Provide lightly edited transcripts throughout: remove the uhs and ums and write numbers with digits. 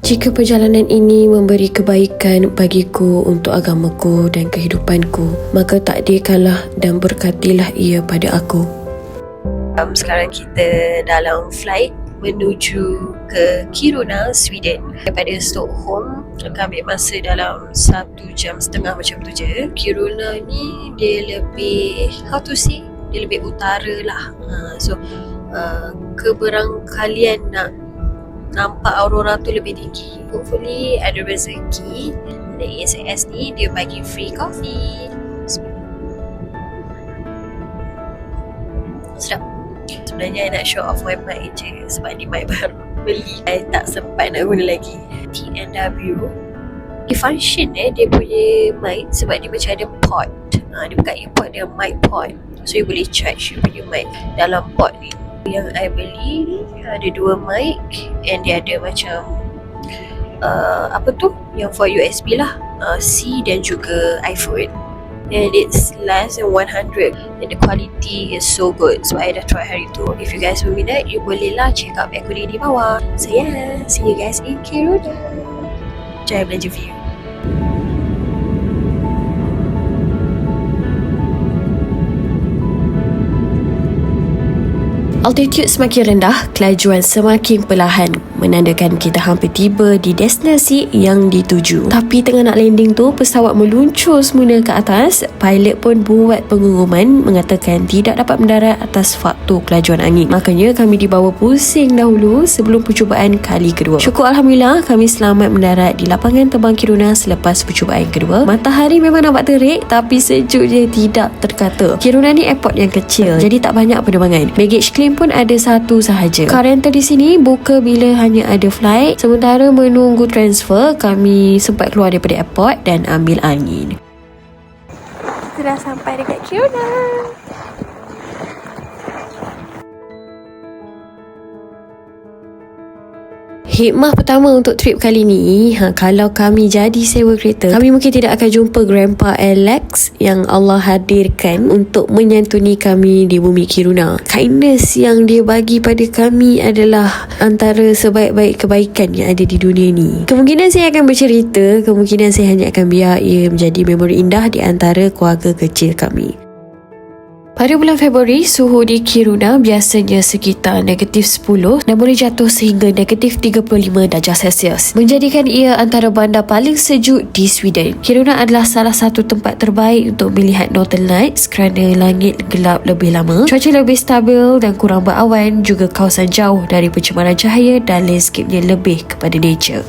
Jika perjalanan ini memberi kebaikan bagiku untuk agamaku dan kehidupanku, maka takdirkanlah dan berkatilah ia pada aku. Sekarang kita dalam flight menuju ke Kiruna, Sweden. Daripada Stockholm akan ambil masa dalam 1.5 jam macam tu je. Kiruna ni dia lebih, dia lebih utara lah. Keberangkalian nak nampak aurora tu lebih tinggi. Hopefully ada rezeki dari SAS ni dia bagi free coffee. Sedap. Sebenarnya I nak show off my mic je sebab ni mic baru beli. I tak sempat nak guna lagi. T&W dia function dia punya mic sebab dia macam ada port. Dia bukan import, dia mic port. So you boleh charge you punya mic dalam port ni. Yang I beli ni ada 2 mic and dia ada macam yang for USB lah, C dan juga iPhone, and it's less than 100 and the quality is so good. So I dah try hari tu. If you guys berminat, you boleh lah check out back link di bawah. So yeah, see you guys in Kiruna. Jaya belanja view. Altitude semakin rendah, kelajuan semakin perlahan, menandakan kita hampir tiba di destinasi yang dituju. Tapi tengah nak landing tu, pesawat meluncur semula ke atas. Pilot pun buat pengumuman mengatakan tidak dapat mendarat atas faktor kelajuan angin. Makanya kami dibawa pusing dahulu sebelum percubaan kali kedua. Syukur Alhamdulillah kami selamat mendarat di lapangan terbang Kiruna selepas percubaan kedua. Matahari memang nampak terik tapi sejuk je tidak terkata. Kiruna ni airport yang kecil, jadi tak banyak penerbangan. Baggage claim pun ada satu sahaja. Car rental di sini buka bila hanya ada flight. Sementara menunggu transfer, kami sempat keluar daripada airport dan ambil angin. Kita dah sampai dekat Kiruna. Hikmah pertama untuk trip kali ni, kalau kami jadi sewa kereta, kami mungkin tidak akan jumpa Grandpa Alex yang Allah hadirkan untuk menyantuni kami di bumi Kiruna. Kindness yang dia bagi pada kami adalah antara sebaik-baik kebaikan yang ada di dunia ni. Kemungkinan saya akan bercerita, kemungkinan saya hanya akan biar ia menjadi memori indah di antara keluarga kecil kami. Pada bulan Februari, suhu di Kiruna biasanya sekitar -10 dan boleh jatuh sehingga -35 darjah Celsius, menjadikan ia antara bandar paling sejuk di Sweden. Kiruna adalah salah satu tempat terbaik untuk melihat Northern Lights kerana langit gelap lebih lama, cuaca lebih stabil dan kurang berawan, juga kawasan jauh dari pencemaran cahaya dan landscape-nya lebih kepada nature.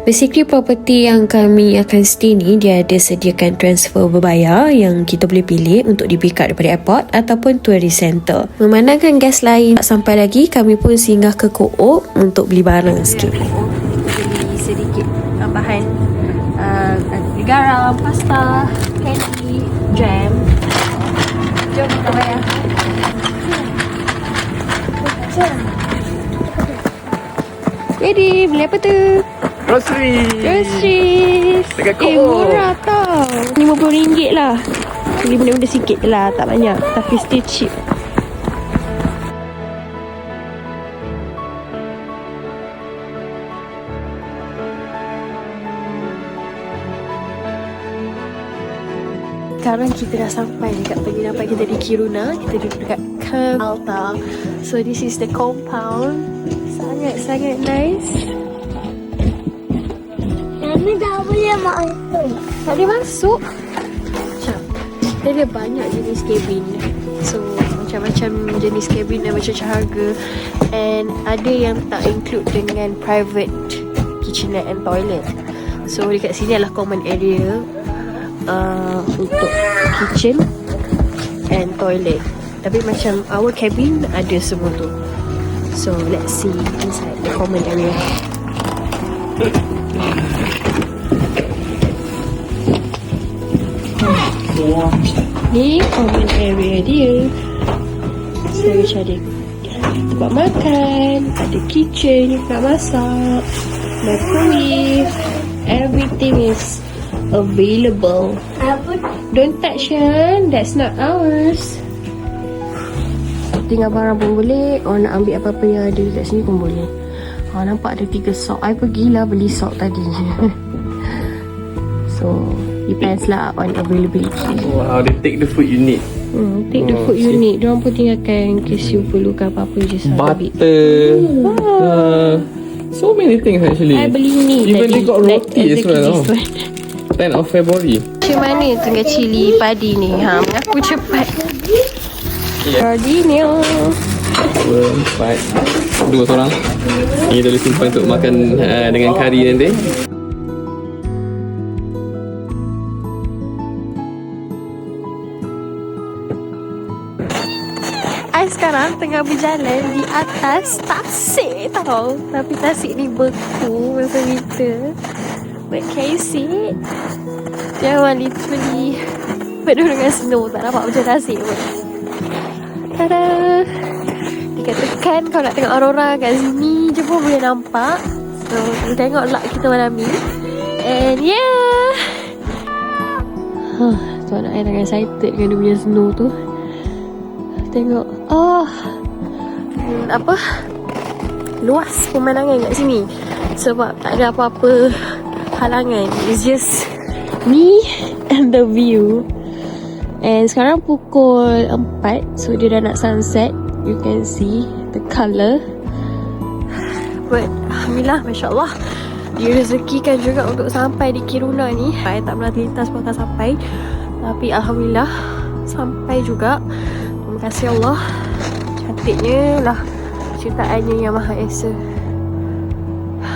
Basically, property yang kami akan stay ni, dia ada sediakan transfer berbayar yang kita boleh pilih untuk di pick up daripada airport ataupun tourist center. Memandangkan gas lain tak sampai lagi, kami pun singgah ke Co-op untuk beli barang sikit. Beli sedikit tambahan garam, pasta, candy, jam. Jom kita bayar. Ready, beli apa tu? Groceries dekat Co-op. Murah tau, RM50 lah. Beli benda-benda sikit je lah, tak banyak, tapi still cheap. Sekarang kita dah sampai dekat penginapan kita di Kiruna. Kita duduk dekat Camp Alta. So this is the compound. Sangat-sangat nice. Kami tak boleh masuk. Tak boleh masuk? Macam dia ada banyak jenis kabin. So macam-macam jenis kabin dan macam-macam harga. And ada yang tak include dengan private kitchenette and toilet. So dekat sini adalah common area untuk kitchen and toilet. Tapi macam our cabin ada semua tu. So let's see inside the common area. Ni common area dia. So macam ada tempat makan, ada kitchen nak masak, microwave, everything is available. Don't touch, Sean. That's not ours. tinggal barang pun boleh. Orang nak ambil apa-apa yang ada kat sini pun boleh. Nampak ada 3 sok. I pergilah beli sok tadi. So depends lah on availability. Wow, they take the food you need. Take the food you need. Diorang pun tinggalkan in case you perlukan apa-apa je. Butter. So many things actually. I beli ni Even tadi. they got roti as well. this one. 10 of February. Macam mana tengah cili padi ni? Mengaku cepat. Padi ni. 2, 4, 2 orang. Ini dah simpan untuk makan dengan kari nanti. I sekarang tengah berjalan di atas tasik tau. Tapi tasik ni beku masa winter. But can you see? Dia memang literally penuh dengan snow. Tak nampak macam tasik pun. Tada! Dikatakan kau nak tengok aurora kat sini je pun boleh nampak. So kita tengok luck kita malam ni. And yeah, tuan I tengah excited dengan dia punya snow tu. Tengok apa, luas pemandangan kat sini. Sebab tak ada apa-apa halangan. It's just me and the view. And sekarang pukul 4. So dia dah nak sunset. You can see the colour. But alhamdulillah, Masya Allah, direzekikan juga untuk sampai di Kiruna ni. Saya tak pernah terlintas pun akan sampai. Tapi alhamdulillah sampai juga. Terima kasih Allah. Cantiknya lah ciptaannya yang Maha Esa.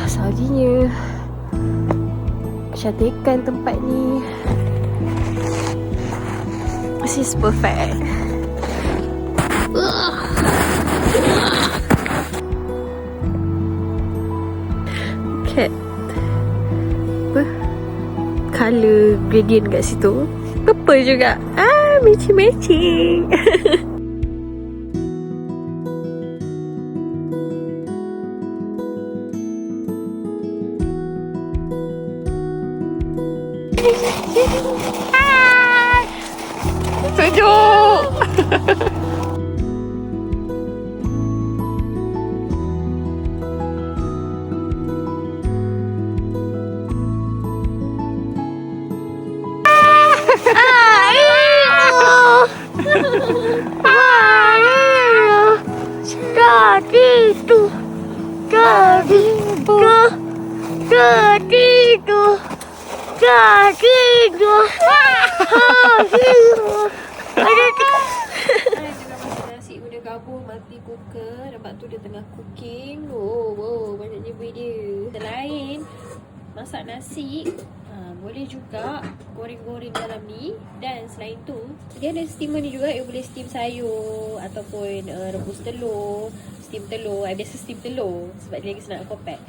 Saljinya, kecantikan tempat ni. This is perfect. Okay. Apa? Colour gradient kat situ. Purple juga. Matching-matching. Tunjuk. Nasi udah gabung mati cooker. Nampak tu dia tengah cooking. Wow, banyaknya buih dia. Selain masak nasi, boleh juga goreng-goreng dalam ni. Dan selain tu, dia ada steamer ni juga. You boleh steam sayur ataupun rebus telur, steam telur. I biasa steam telur sebab dia lagi senang compact.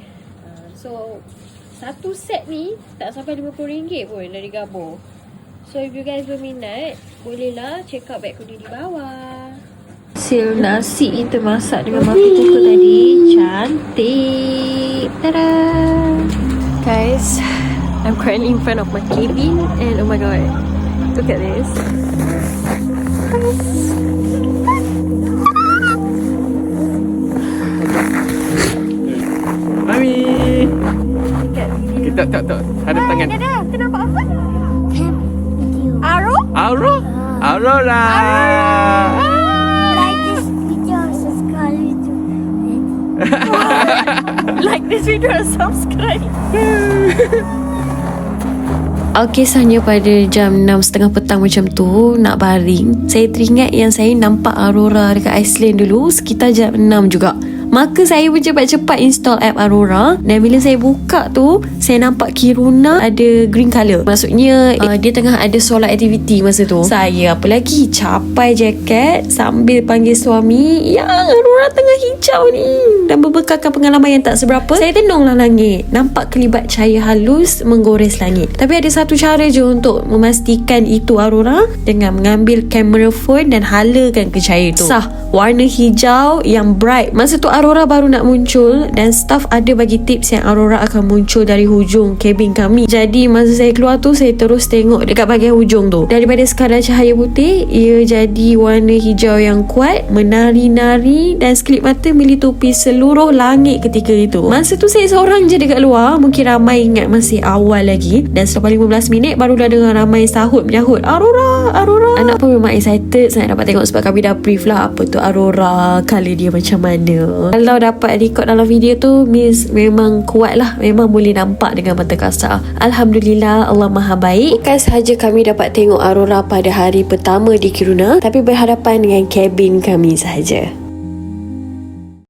So satu set ni tak sampai RM50 pun dah digabung. So if you guys berminat, bolehlah check out beg kuning di bawah. Hasil nasi kita masak dengan multi cooker tadi cantik. Tada! Guys, I'm currently in front of my cabin and oh my god, look at this. Mami. Kita tak. Hadap tangan. Kita nampak apa? Aurora. Like this video, subscribe to Like this video and subscribe. Kisahnya pada jam 6.30 petang macam tu, nak baring, saya teringat yang saya nampak aurora dekat Iceland dulu sekitar jam 6 juga. Maka saya pun cepat-cepat install app Aurora. Dan bila saya buka tu, saya nampak Kiruna ada green colour. Maksudnya dia tengah ada solar activity masa tu. Saya apa lagi, capai jaket sambil panggil suami, yang Aurora tengah hijau ni. Dan berbekalkan pengalaman yang tak seberapa, saya tenunglah langit. Nampak kelibat cahaya halus menggores langit. Tapi ada satu cara je untuk memastikan itu Aurora, dengan mengambil kamera phone dan halakan ke cahaya tu. Sah, warna hijau yang bright. Masa tu Aurora baru nak muncul dan staff ada bagi tips yang Aurora akan muncul dari hujung kabin kami. Jadi masa saya keluar tu, saya terus tengok dekat bahagian hujung tu, daripada sekadar cahaya putih, ia jadi warna hijau yang kuat, menari-nari dan sekelip mata melitupi seluruh langit ketika itu. Masa tu saya seorang je dekat luar, mungkin ramai ingat masih awal lagi, dan selepas 15 minit barulah dengar ramai sahut menyahut Aurora, Aurora. Anak pun memang excited sangat dapat tengok sebab kami dah brief lah apa tu Aurora, colour dia macam mana. Kalau dapat record dalam video tu means memang kuat lah, memang boleh nampak dengan mata kasar. Alhamdulillah, Allah Maha baik. Bukan sahaja kami dapat tengok Aurora pada hari pertama di Kiruna, tapi berhadapan dengan kabin kami sahaja.